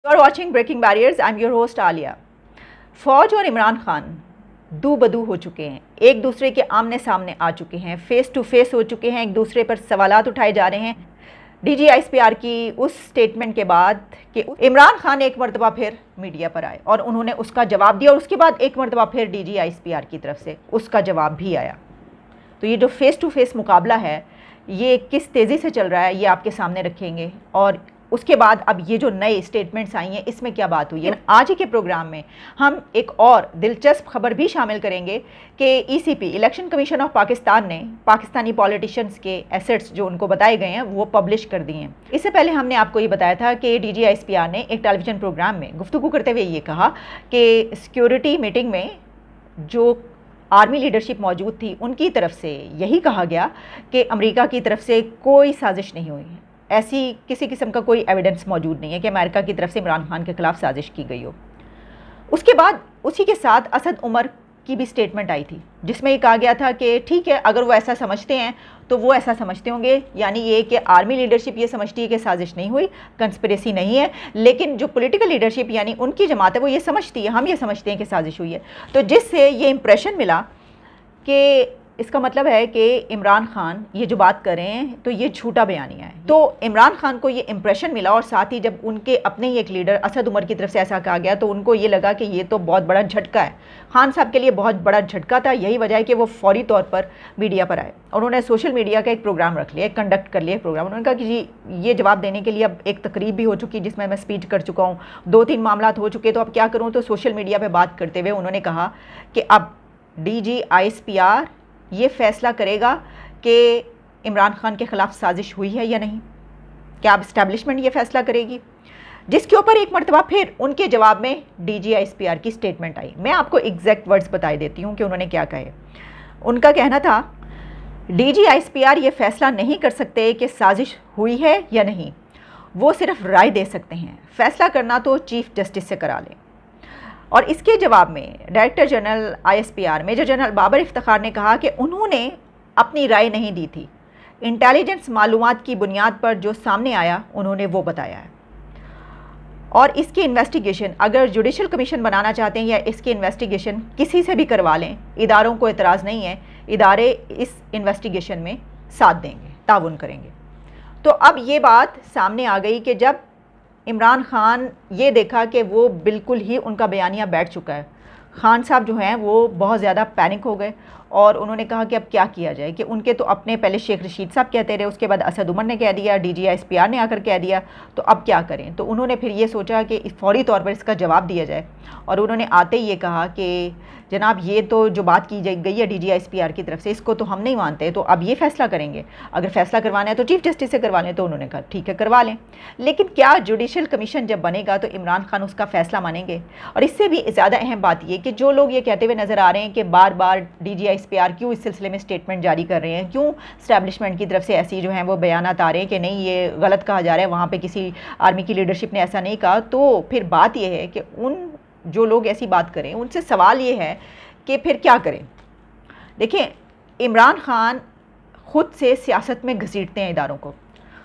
You are watching Breaking Barriers. I'm your host Alia. फौज और इमरान खान दू बदू हो चुके हैं, एक दूसरे के आमने सामने आ चुके हैं, फेस टू फेस हो चुके हैं, एक दूसरे पर सवालात उठाए जा रहे हैं। DGISPR की उस स्टेटमेंट के बाद कि इमरान खान एक मरतबा फिर मीडिया पर आए और उन्होंने उसका जवाब दिया और उसके बाद एक मरतबा फिर DGISPR की तरफ से उसका जवाब भी आया। तो ये जो फेस टू फेस मुकाबला है ये किस तेज़ी से चल रहा है ये आपके सामने रखेंगे, और उसके बाद अब ये जो नए स्टेटमेंट्स आई हैं इसमें क्या बात हुई है। आज ही के प्रोग्राम में हम एक और दिलचस्प खबर भी शामिल करेंगे कि ECP election commission of Pakistan ने पाकिस्तानी पॉलिटिशियंस के एसेट्स जो उनको बताए गए हैं वो पब्लिश कर दिए हैं। इससे पहले हमने आपको ये बताया था कि DGISPR ने एक टेलीविज़न प्रोग्राम में गुफ्तगू करते हुए ये कहा कि सिक्योरिटी मीटिंग में जो आर्मी लीडरशिप मौजूद थी उनकी तरफ से यही कहा गया कि अमेरिका की तरफ से कोई साजिश नहीं हुई है, ऐसी किसी किस्म का कोई एविडेंस मौजूद नहीं है कि अमेरिका की तरफ से इमरान खान के खिलाफ साजिश की गई हो। उसके बाद उसी के साथ असद उमर की भी स्टेटमेंट आई थी जिसमें ये कहा गया था कि ठीक है, अगर वो ऐसा समझते हैं तो वो ऐसा समझते होंगे, यानी ये कि आर्मी लीडरशिप ये समझती है कि साजिश नहीं हुई, कंस्पिरेसी नहीं है, लेकिन जो पॉलिटिकल लीडरशिप यानी उनकी जमात है वो ये समझती है, हम ये समझते हैं कि साजिश हुई है। तो जिससे ये इंप्रेशन मिला कि इसका मतलब है कि इमरान खान ये जो बात कर रहे हैं तो ये झूठा बयानिया है। तो इमरान खान को ये इंप्रेशन मिला और साथ ही जब उनके अपने ही एक लीडर असद उमर की तरफ से ऐसा कहा गया तो उनको ये लगा कि ये तो बहुत बड़ा झटका है, खान साहब के लिए बहुत बड़ा झटका था। यही वजह है कि वो फौरी तौर पर मीडिया पर आए और उन्होंने सोशल मीडिया का एक प्रोग्राम रख लिया, कंडक्ट कर लिया एक प्रोग्राम। उन्होंने कहा कि जी ये जवाब देने के लिए अब एक तकरीब भी हो चुकी जिसमें मैं स्पीच कर चुका हूँ, 2-3 मामला हो चुके, तो अब क्या करूँ। तो सोशल मीडिया पर बात करते हुए उन्होंने कहा कि अब DGISPR ये फैसला करेगा कि इमरान खान के ख़िलाफ़ साजिश हुई है या नहीं, क्या अब इस्टेब्लिशमेंट ये फैसला करेगी, जिसके ऊपर एक मरतबा फिर उनके जवाब में DGISPR की स्टेटमेंट आई। मैं आपको एग्जैक्ट वर्ड्स बता देती हूँ कि उन्होंने क्या कहे। उनका कहना था DGISPR ये फैसला नहीं कर सकते कि साजिश हुई है या नहीं, वो सिर्फ राय दे सकते हैं, फैसला करना तो चीफ जस्टिस से करा लें। और इसके जवाब में director general ISPR major general Babar Iftikhar ने कहा कि उन्होंने अपनी राय नहीं दी थी, इंटेलिजेंस मालूमात की बुनियाद पर जो सामने आया उन्होंने वो बताया है। और इसकी इन्वेस्टिगेशन अगर जुडिशल कमीशन बनाना चाहते हैं या इसकी इन्वेस्टिगेशन किसी से भी करवा लें, इदारों को एतराज़ नहीं है, इदारे इस इन्वेस्टिगेशन में साथ देंगे, ताउन करेंगे। तो अब ये बात सामने आ गई कि जब इमरान खान ये देखा कि वो बिल्कुल ही उनका बयानिया बैठ चुका है, खान साहब जो हैं वो बहुत ज़्यादा पैनिक हो गए और उन्होंने कहा कि अब क्या किया जाए। कि उनके तो अपने पहले शेख रशीद साहब कहते रहे, उसके बाद असद उमर ने कह दिया, DGISPR ने आकर कह दिया, तो अब क्या करें। तो उन्होंने फिर ये सोचा कि फौरी तौर पर इसका जवाब दिया जाए और उन्होंने आते ही ये कहा कि जनाब ये तो जो बात की गई है DGISPR की तरफ से इसको तो हम नहीं मानते, तो अब ये फैसला करेंगे, अगर फैसला करवाना है तो चीफ जस्टिस से करवा लें। तो उन्होंने कहा ठीक है करवा लें, लेकिन क्या जुडिशल कमीशन जब बनेगा तो इमरान खान उसका फैसला मानेंगे। और इससे भी ज़्यादा अहम बात ये कि जो लोग ये कहते हुए नज़र आ रहे हैं कि बार बार DGISPR क्यों इस सिलसिले में स्टेटमेंट जारी कर रहे हैं, क्यों इस्टेब्लिशमेंट की तरफ से ऐसी जो हैं वो बयानात आ रहे हैं कि नहीं ये गलत कहा जा रहा है, वहाँ पर किसी आर्मी की लीडरशिप ने ऐसा नहीं कहा, तो फिर बात यह है कि उन जो लोग ऐसी बात करें उनसे सवाल ये है कि फिर क्या करें। देखिए इमरान खान ख़ुद से सियासत में घसीटते हैं इदारों को।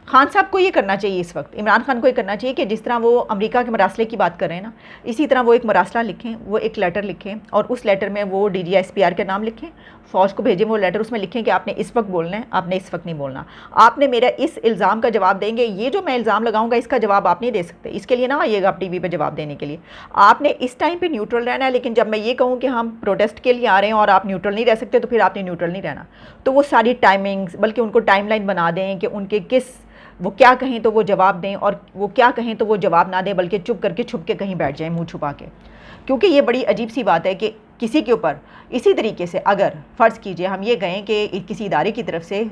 खान साहब को ये करना चाहिए, इस वक्त इमरान खान को ये करना चाहिए कि जिस तरह वो अमेरिका के मरासले की बात कर रहे हैं ना, इसी तरह वो एक मरासला लिखें, वो एक लेटर लिखें और उस लेटर में वो DGISPR के नाम लिखें, फ़ौज को भेजें वो लेटर, उसमें लिखें कि आपने इस वक्त बोलना है, आपने इस वक्त नहीं बोलना, आपने मेरा इस इल्ज़ाम का जवाब देंगे, ये जो मैं इल्ज़ाम लगाऊंगा इसका जवाब आप नहीं दे सकते, इसके लिए ना आइएगा आप TV पर जवाब देने के लिए, आपने इस टाइम पर न्यूट्रल रहना है, लेकिन जब मैं ये कहूँ कि हम प्रोटेस्ट के लिए आ रहे हैं और आप न्यूट्रल नहीं रह सकते तो फिर आपने न्यूट्रल नहीं रहना। तो वो सारी टाइमिंग्स, बल्कि उनको टाइमलाइन बना दें कि उनके वो क्या कहें तो वो जवाब दें और वो क्या कहें तो वो जवाब ना दें, बल्कि चुप करके छुप के कहीं बैठ जाएं मुंह छुपा के। क्योंकि ये बड़ी अजीब सी बात है कि किसी के ऊपर इसी तरीके से अगर फ़र्ज़ कीजिए हम ये कहें कि किसी इदारे की तरफ से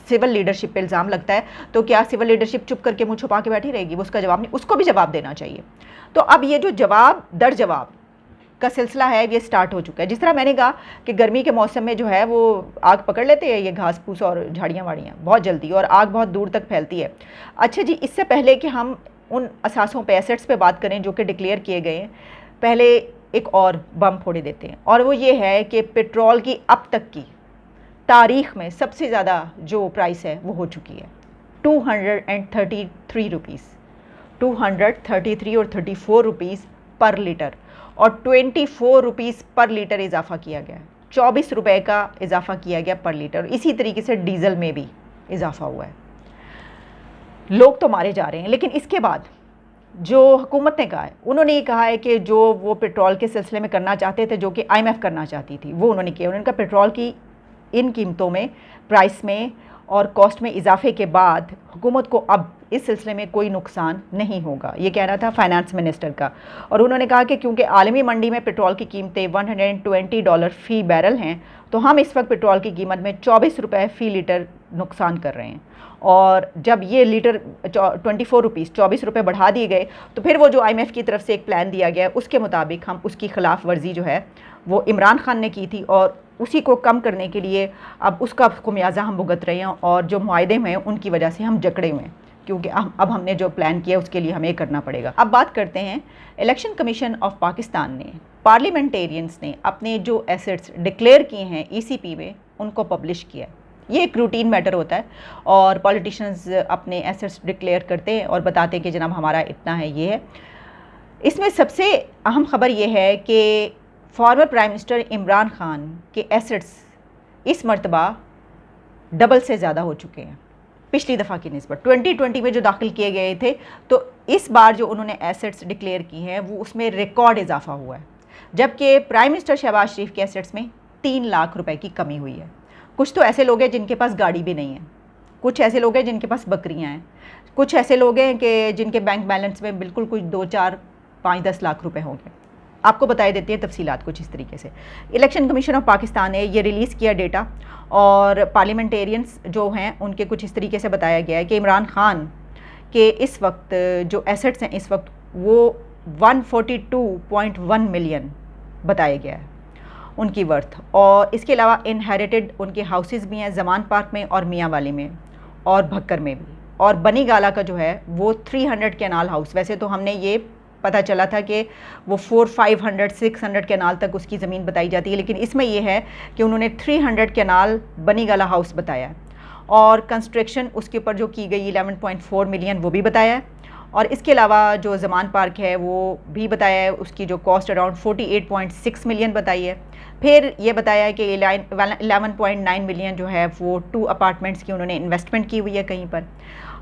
सिविल लीडरशिप पे इल्ज़ाम लगता है, तो क्या सिविल लीडरशिप चुप करके मुंह छुपा के बैठी रहेगी, वो उसका जवाब नहीं, उसको भी जवाब देना चाहिए। तो अब ये जो जवाब दर जवाब का सिलसिला है ये स्टार्ट हो चुका है। जिस तरह मैंने कहा कि गर्मी के मौसम में जो है वो आग पकड़ लेते हैं ये घास फूस और झाड़ियाँ वाड़ियाँ बहुत जल्दी, और आग बहुत दूर तक फैलती है। अच्छा जी, इससे पहले कि हम उन असासों पे, एसेट्स पे बात करें जो कि डिक्लेयर किए गए हैं, पहले एक और बम फोड़े देते हैं, और वो ये है कि पेट्रोल की अब तक की तारीख़ में सबसे ज़्यादा जो प्राइस है वो हो चुकी है 233 रुपीज़। 233 और 34 रुपीज़ पर लीटर, और 24 रुपीज़ पर लीटर इजाफा किया गया है। 24 रुपये का इजाफा किया गया पर लीटर। इसी तरीके से डीजल में भी इजाफा हुआ है। लोग तो मारे जा रहे हैं, लेकिन इसके बाद जो हुकूमत ने कहा है, उन्होंने ये कहा है कि जो वो पेट्रोल के सिलसिले में करना चाहते थे, जो कि IMF करना चाहती थी, वो उन्होंने किया। उन्होंने कहा पेट्रोल की इन कीमतों में, प्राइस में और कॉस्ट में इजाफे के बाद हुकूमत को अब इस सिलसिले में कोई नुकसान नहीं होगा। ये कहना था फाइनेंस मिनिस्टर का। और उन्होंने कहा कि क्योंकि आलमी मंडी में पेट्रोल की कीमतें $120 फ़ी बैरल हैं, तो हम इस वक्त पेट्रोल की कीमत में 24 रुपये फ़ी लीटर नुकसान कर रहे हैं। और जब ये लीटर 24 रुपीज़ 24 रुपये बढ़ा दिए गए, तो फिर वो जो IMF की तरफ से एक प्लान दिया गया, उसके मुताबिक हम उसकी खिलाफ वर्जी जो है वो इमरान खान ने की थी, और उसी को कम करने के लिए अब उसका खुमियाजा हम भुगत रहे हैं। और जो मुआहदे में उनकी वजह से हम जकड़े हुए हैं, क्योंकि अब हमने जो प्लान किया उसके लिए हमें करना पड़ेगा। अब बात करते हैं, इलेक्शन कमीशन ऑफ पाकिस्तान ने, पार्लियामेंटेरियंस ने अपने जो एसेट्स डिक्लेयर किए हैं ECP में, उनको पब्लिश किया है। ये एक रूटीन मैटर होता है, और पॉलिटिशियंस अपने एसेट्स डिक्लेयर करते हैं और बताते हैं कि जनाब हमारा इतना है, ये है। इसमें सबसे अहम खबर ये है कि former prime minister Imran Khan के एसेट्स इस मरतबा डबल से ज़्यादा हो चुके हैं पिछली दफ़ा की निस्बत। 2020 में जो दाखिल किए गए थे, तो इस बार जो उन्होंने एसेट्स डिक्लेयर की हैं वो उसमें रिकॉर्ड इजाफा हुआ है, जबकि प्राइम मिनिस्टर शहबाज शरीफ के एसेट्स में 3 लाख रुपए की कमी हुई है। कुछ तो ऐसे लोग हैं जिनके पास गाड़ी भी नहीं है, कुछ ऐसे लोग हैं जिनके पास बकरियां हैं, कुछ ऐसे लोग हैं कि जिनके बैंक बैलेंस में बिल्कुल कुछ 2, 4, 5, 10 लाख रुपए होंगे। आपको बताए देते हैं तफसीलात कुछ इस तरीके से। इलेक्शन कमीशन ऑफ पाकिस्तान ने ये रिलीज़ किया डेटा, और पार्लियामेंटेरियंस जो हैं उनके कुछ इस तरीके से बताया गया है कि इमरान खान के इस वक्त जो एसेट्स हैं इस वक्त वो 142.1 मिलियन बताया गया है उनकी वर्थ। और इसके अलावा इनहेरिटेड उनके हाउसेस भी हैं, जमान पार्क में और मियाँ वाली में और भक्कर में भी। और बनी गाला का जो है वो 300 कैनाल हाउस, वैसे तो हमने ये पता चला था कि वो 400, 500, 600 कैनाल तक उसकी ज़मीन बताई जाती है, लेकिन इसमें यह है कि उन्होंने 300 कैनाल बनी गाला हाउस बताया है। और कंस्ट्रक्शन उसके ऊपर जो की गई 11.4 मिलियन वो भी बताया है। और इसके अलावा जो जमान पार्क है वो भी बताया है, उसकी जो कॉस्ट अराउंड 48.6 मिलियन बताई है। फिर ये बताया है कि 11.9 मिलियन जो है वो 2 अपार्टमेंट्स की उन्होंने इन्वेस्टमेंट की हुई है कहीं पर।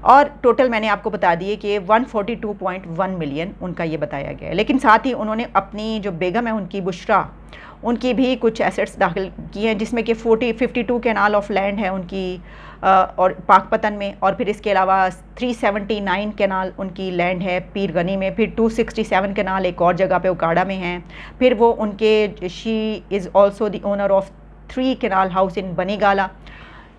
और टोटल मैंने आपको बता दिए कि 142.1 मिलियन उनका ये बताया गया है। लेकिन साथ ही उन्होंने अपनी जो बेगम है उनकी बुशरा, उनकी भी कुछ एसेट्स दाखिल किए हैं, जिसमें कि 52 कैनाल ऑफ लैंड है उनकी और पाकपतन में। और फिर इसके अलावा 379 कैनाल उनकी लैंड है पीर गनी में। फिर 267 कैनाल एक और जगह पे उकाड़ा में हैं। फिर वो उनके she is also the owner of 3 canal house in बनी गाला,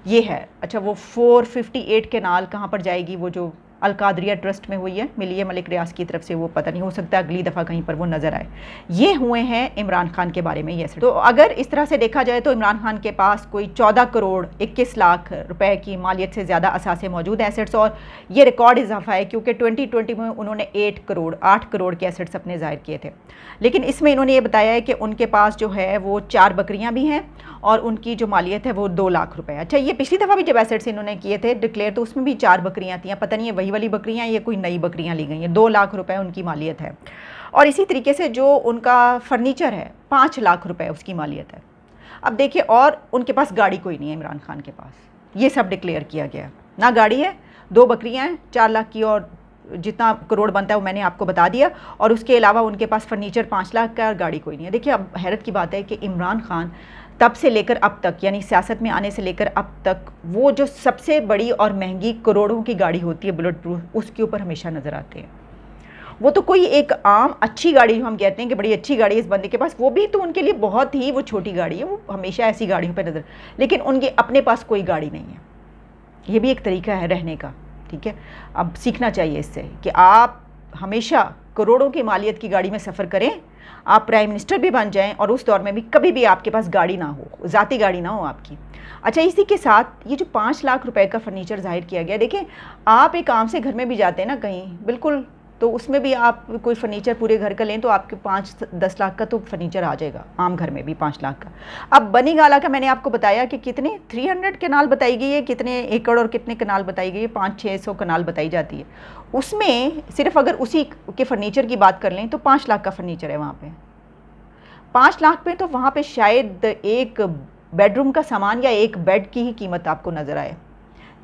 ये है। अच्छा, वो 458 कैनाल कहाँ पर जाएगी, वो जो अलकादरिया ट्रस्ट में हुई है, मिली है मलिक रियाज की तरफ से, वो पता नहीं, हो सकता है अगली दफ़ा कहीं पर वो नज़र आए। ये हुए हैं इमरान खान के बारे में ये। तो अगर इस तरह से देखा जाए तो इमरान खान के पास कोई 14 करोड़ 21 लाख रुपए की मालियत से ज़्यादा असासे मौजूद हैं एसेट्स। और ये रिकॉर्ड इजाफा है क्योंकि 2020 में उन्होंने 8 करोड़ के एसेट्स अपने ज़ाहिर किए थे। लेकिन इसमें इन्होंने ये बताया है कि उनके पास जो है वो 4 बकरियाँ भी हैं और उनकी जो मालियत है वो 2 लाख रुपए। अच्छा, ये पिछली दफ़ा भी जब एसेट्स इन्होंने किए थे डिक्लेयर, तो उसमें भी 4 बकरियाँ थी। पता नहीं है वही वाली बकरियाँ, ये कोई नई बकरियाँ ली गई हैं। 2 लाख रुपए उनकी मालियत है। और इसी तरीके से जो उनका फर्नीचर है 5 लाख रुपए उसकी मालियत है। अब देखिए, और उनके पास गाड़ी कोई नहीं है इमरान खान के पास, ये सब डिक्लेयर किया गया। ना गाड़ी है, 2 बकरियाँ हैं 4 लाख की, और जितना करोड़ बनता है वो मैंने आपको बता दिया। और उसके अलावा उनके पास फर्नीचर 5 लाख का, और गाड़ी कोई नहीं है। देखिए, अब हैरत की बात है कि इमरान खान तब से लेकर अब तक, यानी सियासत में आने से लेकर अब तक, वो जो सबसे बड़ी और महंगी करोड़ों की गाड़ी होती है बुलेट प्रूफ, उसके ऊपर हमेशा नज़र आते हैं। वो तो कोई एक आम अच्छी गाड़ी जो हम कहते हैं कि बड़ी अच्छी गाड़ी है इस बंदे के पास, वो भी तो उनके लिए बहुत ही वो छोटी गाड़ी है, वो हमेशा ऐसी गाड़ियों पर नज़र, लेकिन उनके अपने पास कोई गाड़ी नहीं है। ये भी एक तरीका है रहने का, ठीक है। अब सीखना चाहिए इससे कि आप हमेशा करोड़ों की मालियत की गाड़ी में सफ़र करें, आप प्राइम मिनिस्टर भी बन जाएं और उस दौर में भी कभी भी आपके पास गाड़ी ना हो, ज़ाती गाड़ी ना हो आपकी। अच्छा, इसी के साथ ये जो 5 लाख रुपए का फर्नीचर जाहिर किया गया, देखें आप एक आम से घर में भी जाते हैं ना कहीं, बिल्कुल तो उसमें भी आप कोई फर्नीचर पूरे घर का लें तो आपके 5-10 लाख का तो फर्नीचर आ जाएगा, आम घर में भी 5 लाख का। अब बनी गाला का मैंने आपको बताया कि कितने 300 कनाल बताई गई है, कितने एकड़ और कितने कनाल बताई गई है, 500-600 कनाल बताई जाती है। उसमें सिर्फ अगर उसी के फर्नीचर की बात कर लें तो 5 लाख का फर्नीचर है वहाँ पर। 5 लाख पे तो वहाँ पे शायद एक बेडरूम का सामान या एक बेड की ही कीमत आपको नज़र आए,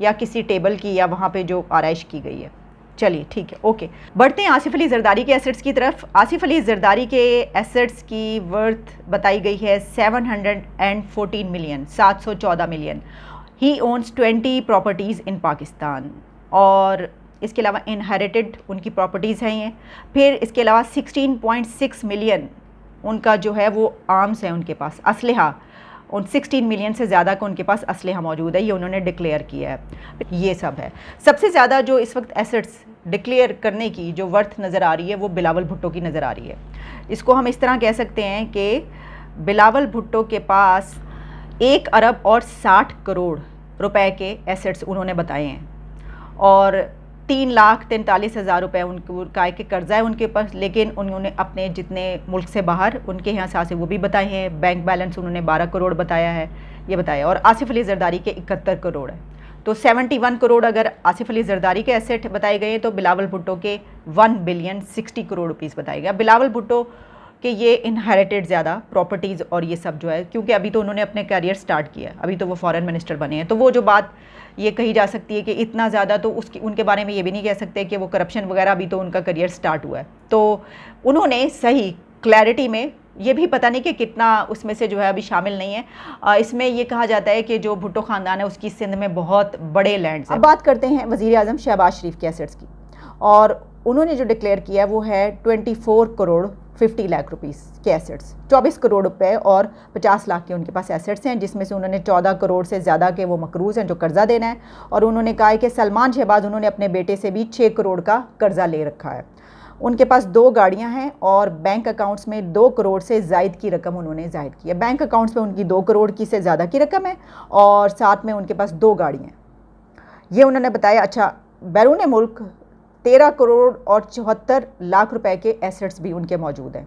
या किसी टेबल की, या वहाँ पे जो आराइश की गई है। चलिए ठीक है, ओके। बढ़ते हैं आसिफ अली ज़रदारी के एसेट्स की तरफ। आसिफ अली ज़रदारी के एसेट्स की वर्थ बताई गई है 714 मिलियन, 714 मिलियन। ही ओन्स 20 प्रॉपर्टीज़ इन पाकिस्तान, और इसके अलावा इनहेरिटेड उनकी प्रॉपर्टीज़ हैं ये। फिर इसके अलावा 16.6 मिलियन उनका जो है वो आर्म्स है उनके पास, असलहा। उन 16 मिलियन से ज़्यादा का उनके पास असलहा मौजूद है, ये उन्होंने डिक्लेयर किया है। ये सब है। सबसे ज़्यादा जो इस वक्त एसेट्स डिक्लेयर करने की जो वर्थ नज़र आ रही है वो बिलावल भुट्टो की नज़र आ रही है। इसको हम इस तरह कह सकते हैं कि बिलावल भुट्टो के पास 1 अरब और 60 करोड़ रुपए के एसेट्स उन्होंने बताए हैं, और 3,43,000 रुपये उनको काय के कर्जा है उनके पास। लेकिन उन्होंने अपने जितने मुल्क से बाहर उनके यहाँ से वो भी बताए हैं। बैंक बैलेंस उन्होंने 12 करोड़ बताया है, ये बताया। और आसिफ अली ज़रदारी के 71 करोड़ है। तो 71 करोड़ अगर आसिफ अली ज़रदारी के एसेट बताए गए तो बिलावल भुट्टो के 1 बिलियन 60 करोड़ रुपीज़ बताए गए। बिलावल भुट्टो कि ये इनहेरिटेड ज़्यादा प्रॉपर्टीज़ और ये सब जो है, क्योंकि अभी तो उन्होंने अपने करियर स्टार्ट किया, अभी तो वो फॉरेन मिनिस्टर बने हैं। तो वो जो बात ये कही जा सकती है कि इतना ज़्यादा, तो उसकी उनके बारे में ये भी नहीं कह सकते कि वो करप्शन वगैरह, अभी तो उनका करियर स्टार्ट हुआ है। तो उन्होंने सही क्लैरिटी में, ये भी पता नहीं कि कितना उसमें से जो है अभी शामिल नहीं है। इसमें ये कहा जाता है कि जो भुट्टो ख़ानदान है उसकी सिंध में बहुत बड़े लैंड्स हैं। अब बात करते हैं वज़ीर आज़म शहबाज शरीफ के एसेट्स की, और उन्होंने जो डिक्लेयर किया है वो है 24 करोड़ 50 लाख रुपीस के एसेट्स। 24 करोड़ रुपए और 50 लाख के उनके पास एसेट्स हैं, जिसमें से उन्होंने 14 करोड़ से ज़्यादा के वो मकरूज़ हैं जो कर्ज़ा देना है। और उन्होंने कहा है कि सलमान शहबाज उन्होंने अपने बेटे से भी 6 करोड़ का कर्ज़ा ले रखा है। उनके पास 2 गाड़ियां हैं और बैंक अकाउंट्स में 2 करोड़ से ज़ायद की रकम उन्होंने ज़ाहिर की है। बैंक अकाउंट्स में उनकी 2 करोड़ की से ज़्यादा की रकम है, और साथ में उनके पास 2 गाड़ियाँ, ये उन्होंने बताया। अच्छा, बैरून मुल्क 13 करोड़ और 74 लाख रुपए के एसेट्स भी उनके मौजूद हैं।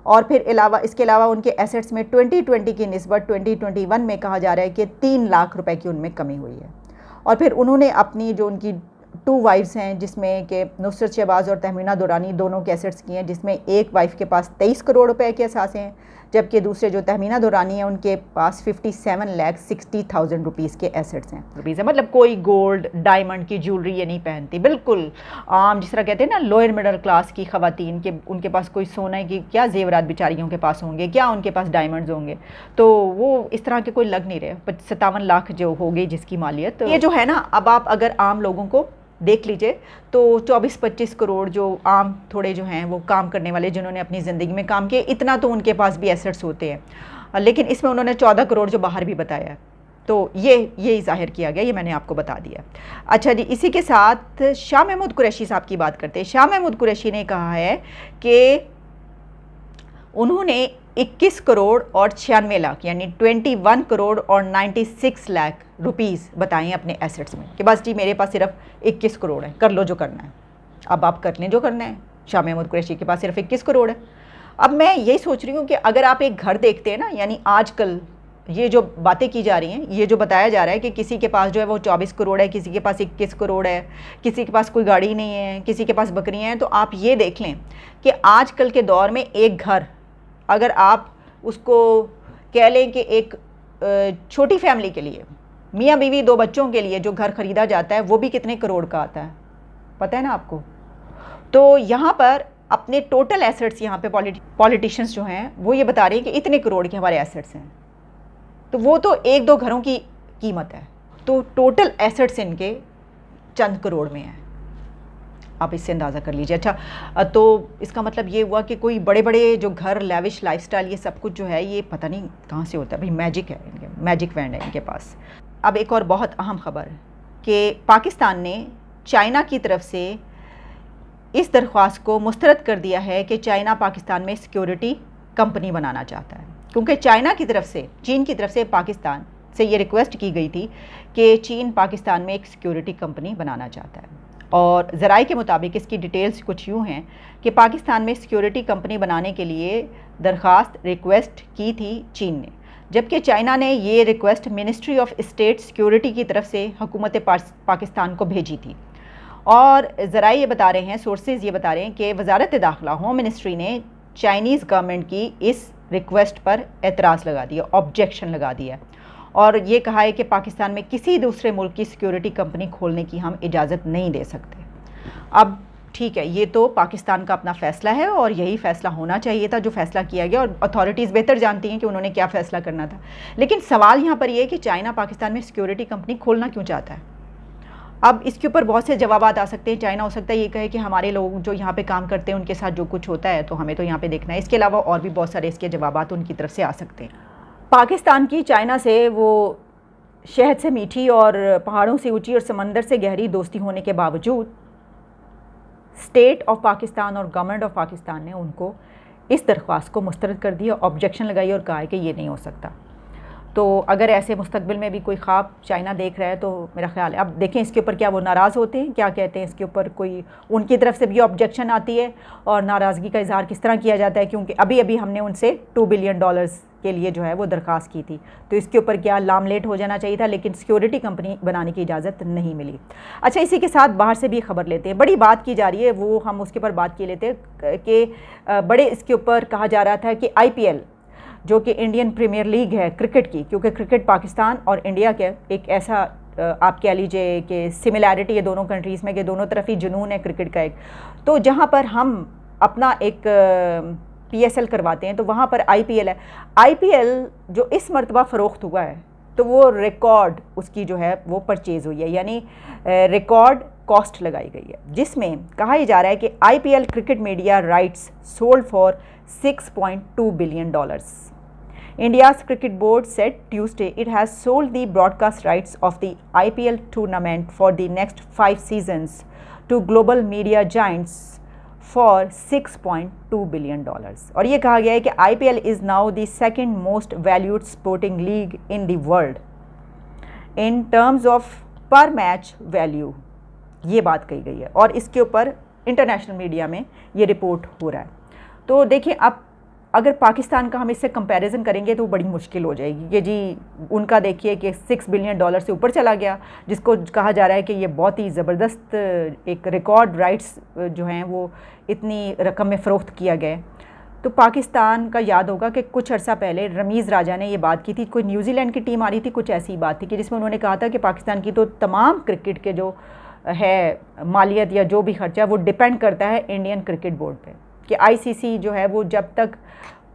और फिर इसके अलावा उनके एसेट्स में 2020 की निस्बत 2021 में कहा जा रहा है कि 3 लाख रुपए की उनमें कमी हुई है। और फिर उन्होंने अपनी जो उनकी 2 वाइफ्स हैं, जिसमें कि नुसरत शहबाज और तहमीना दुरानी, दोनों के एसेट्स की हैं, जिसमें एक वाइफ के पास 23 करोड़ रुपए के असासे हैं, जबकि दूसरे जो तहमीना दुरानी है उनके पास 57,60,000 रुपीज़ के एसेट्स हैं। मतलब कोई गोल्ड डायमंड की ज्वेलरी ये नहीं पहनती, बिल्कुल आम, जिस तरह कहते हैं ना लोअर मिडिल क्लास की ख़वातीन के, उनके पास कोई सोने की क्या जेवरात बेचारियों के पास होंगे, क्या उनके पास डायमंड्स होंगे, तो वो इस तरह के कोई लग नहीं रहे। 57 लाख जो हो गई जिसकी मालियत, ये जो है ना, अब आप अगर आम लोगों को देख लीजिए तो 24-25 करोड़ जो आम थोड़े जो हैं वो काम करने वाले, जिन्होंने अपनी ज़िंदगी में काम किया, इतना तो उनके पास भी एसेट्स होते हैं। लेकिन इसमें उन्होंने 14 करोड़ जो बाहर भी बताया है, तो ये ज़ाहिर किया गया, ये मैंने आपको बता दिया। अच्छा जी, इसी के साथ शाह महमूद कुरैशी साहब की बात करते हैं। शाह महमूद कुरैशी ने कहा है कि उन्होंने 21 करोड़ और 96 लाख यानी 21 करोड़ और 96 लाख रुपीज़ बताएं अपने एसेट्स में, कि बस जी मेरे पास सिर्फ 21 करोड़ है, कर लो जो करना है, अब आप कर लें जो करना है। शाह महमूद कुरैशी के पास सिर्फ 21 करोड़ है। अब मैं यही सोच रही हूँ कि अगर आप एक घर देखते हैं ना, यानी आजकल ये जो बातें की जा रही हैं, ये जो बताया जा रहा है कि किसी के पास जो है वो 24 करोड़ है, किसी के पास 21 करोड़ है, किसी के पास कोई गाड़ी नहीं है, किसी के पास बकरियाँ हैं, तो आप ये देख लें कि आजकल के दौर में एक घर, अगर आप उसको कह लें कि एक छोटी फैमिली के लिए, मियाँ बीवी 2 बच्चों के लिए जो घर ख़रीदा जाता है, वो भी कितने करोड़ का आता है, पता है ना आपको। तो यहाँ पर अपने टोटल एसेट्स, यहाँ पे पॉलिटिशियंस जो हैं वो ये बता रहे हैं कि इतने करोड़ के हमारे एसेट्स हैं, तो वो तो 1-2 घरों की कीमत है, तो टोटल एसेट्स इनके चंद करोड़ में है। आप इससे अंदाज़ा कर लीजिए। अच्छा, तो इसका मतलब ये हुआ कि कोई बड़े बड़े जो घर, लेविश लाइफस्टाइल, ये सब कुछ जो है ये पता नहीं कहाँ से होता है भाई, मैजिक है इनके, मैजिक वैंड है इनके पास। अब एक और बहुत अहम खबर कि पाकिस्तान ने चाइना की तरफ से इस दरख्वास्त को मुस्तरद कर दिया है कि चाइना पाकिस्तान में सिक्योरिटी कंपनी बनाना चाहता है, क्योंकि चाइना की तरफ से, चीन की तरफ से पाकिस्तान से ये रिक्वेस्ट की गई थी कि चीन पाकिस्तान में एक सिक्योरिटी कंपनी बनाना चाहता है। और ज़राए के मुताबिक इसकी डिटेल्स कुछ यूँ हैं कि पाकिस्तान में सिक्योरिटी कंपनी बनाने के लिए दरख्वास्त रिक्वेस्ट की थी चीन ने, जबकि चाइना ने ये request ministry of state security की तरफ से हुकूमत पाकिस्तान को भेजी थी। और ज़राए ये बता रहे हैं, सोर्सेज ये बता रहे हैं कि वजारत दाखिला होम मिनिस्ट्री ने चाइनीज़ गवर्नमेंट की इस रिक्वेस्ट पर एतराज़ लगा दिया, ऑब्जेक्शन लगा दिया और ये कहा है कि पाकिस्तान में किसी दूसरे मुल्क की सिक्योरिटी कंपनी खोलने की हम इजाज़त नहीं दे सकते। अब ठीक है, ये तो पाकिस्तान का अपना फ़ैसला है और यही फ़ैसला होना चाहिए था जो फ़ैसला किया गया, और अथॉरिटीज़ बेहतर जानती हैं कि उन्होंने क्या फ़ैसला करना था। लेकिन सवाल यहाँ पर ये है कि चाइना पाकिस्तान में सिक्योरिटी कंपनी खोलना क्यों चाहता है। अब इसके ऊपर बहुत से जवाब आ सकते हैं। चाइना हो सकता है ये कहे कि हमारे लोग जो यहाँ पे काम करते हैं उनके साथ जो कुछ होता है तो हमें तो यहाँ पे देखना है। इसके अलावा और भी बहुत सारे इसके जवाबात उनकी तरफ से आ सकते हैं। पाकिस्तान की चाइना से वो शहद से मीठी और पहाड़ों से ऊंची और समंदर से गहरी दोस्ती होने के बावजूद स्टेट ऑफ पाकिस्तान और गवर्नमेंट ऑफ पाकिस्तान ने उनको इस दरख्वास्त को मुस्तरद कर दिया, ऑब्जेक्शन लगाई और कहा कि ये नहीं हो सकता। तो अगर ऐसे मुस्तकबिल में भी कोई ख्वाब चाइना देख रहा है तो मेरा ख्याल है, अब देखें इसके ऊपर क्या वो नाराज़ होते हैं, क्या कहते हैं, इसके ऊपर कोई उनकी तरफ से भी ऑब्जेक्शन आती है और नाराज़गी का इजहार किस तरह किया जाता है, क्योंकि अभी अभी हमने उनसे $2 बिलियन के लिए जो है वो दरख्वास्त की थी। तो इसके ऊपर क्या लामलेट हो जाना चाहिए था, लेकिन सिक्योरिटी कंपनी बनाने की इजाज़त नहीं मिली। अच्छा, इसी के साथ बाहर से भी खबर लेते हैं, बड़ी बात की जा रही है, वो हम उसके ऊपर बात की लेते हैं कि बड़े इसके ऊपर कहा जा रहा था कि IPL जो कि इंडियन प्रीमियर लीग है क्रिकेट की, क्योंकि क्रिकेट पाकिस्तान और इंडिया के एक ऐसा आप कह लीजिए कि सिमिलैरिटी है दोनों कंट्रीज़ में कि दोनों तरफ ही जुनून है क्रिकेट का एक, तो जहाँ पर हम अपना एक PSL करवाते हैं तो वहाँ पर IPL है। IPL जो इस मरतबा फ़रोख्त हुआ है तो वो रिकॉर्ड उसकी जो है वो परचेज़ हुई है, यानी रिकॉर्ड कॉस्ट लगाई गई है, जिसमें कहा जा रहा है कि IPL cricket media rights sold for $6.2 billion. India's cricket board said Tuesday it has sold the broadcast rights of the IPL tournament for the next 5 seasons to global media giants for $6.2 billion. और ये कहा गया है कि IPL is now the second most valued sporting league in the world in terms of per match value, ये बात कही गई है और इसके ऊपर इंटरनेशनल मीडिया में ये रिपोर्ट हो रहा है। तो देखिए, अब अगर पाकिस्तान का हम इससे कंपैरिजन करेंगे तो बड़ी मुश्किल हो जाएगी कि जी उनका देखिए कि $6 बिलियन से ऊपर चला गया, जिसको कहा जा रहा है कि ये बहुत ही ज़बरदस्त एक रिकॉर्ड राइट्स जो हैं वो इतनी रकम में फ़रोख्त किया गया। तो पाकिस्तान का याद होगा कि कुछ अर्सा पहले रमीज़ राजा ने ये बात की थी, कोई न्यूजीलैंड की टीम आ रही थी, कुछ ऐसी बात थी कि जिसमें उन्होंने कहा था कि पाकिस्तान की तो तमाम क्रिकेट के जो है मालियत या जो भी खर्चा वो डिपेंड करता है इंडियन क्रिकेट बोर्ड पे, कि ICC जो है वो जब तक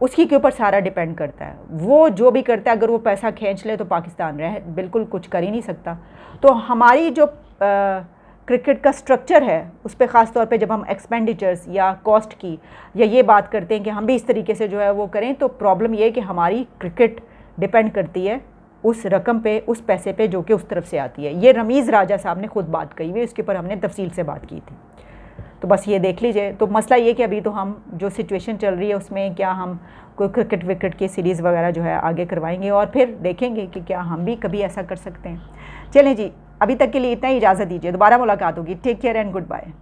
उसकी के ऊपर सारा डिपेंड करता है, वो जो भी करता है अगर वो पैसा खींच ले तो पाकिस्तान बिल्कुल कुछ कर ही नहीं सकता। तो हमारी जो क्रिकेट का स्ट्रक्चर है उस पर ख़ास तौर पे जब हम एक्सपेंडिचर्स या कॉस्ट की या ये बात करते हैं कि हम भी इस तरीके से जो है वो करें, तो प्रॉब्लम ये है कि हमारी क्रिकेट डिपेंड करती है उस रकम पे, उस पैसे पे जो कि उस तरफ से आती है। ये रमीज़ राजा साहब ने ख़ुद बात कही हुई, इसके ऊपर हमने तफसील से बात की थी। तो बस ये देख लीजिए। तो मसला ये कि अभी तो हम जो सिचुएशन चल रही है उसमें क्या हम कोई क्रिकेट विकेट की सीरीज़ वगैरह जो है आगे करवाएंगे और फिर देखेंगे कि क्या हम भी कभी ऐसा कर सकते हैं। चलें जी, अभी तक के लिए इतना ही, इजाज़त दीजिए, दोबारा मुलाकात होगी। Take care and good bye.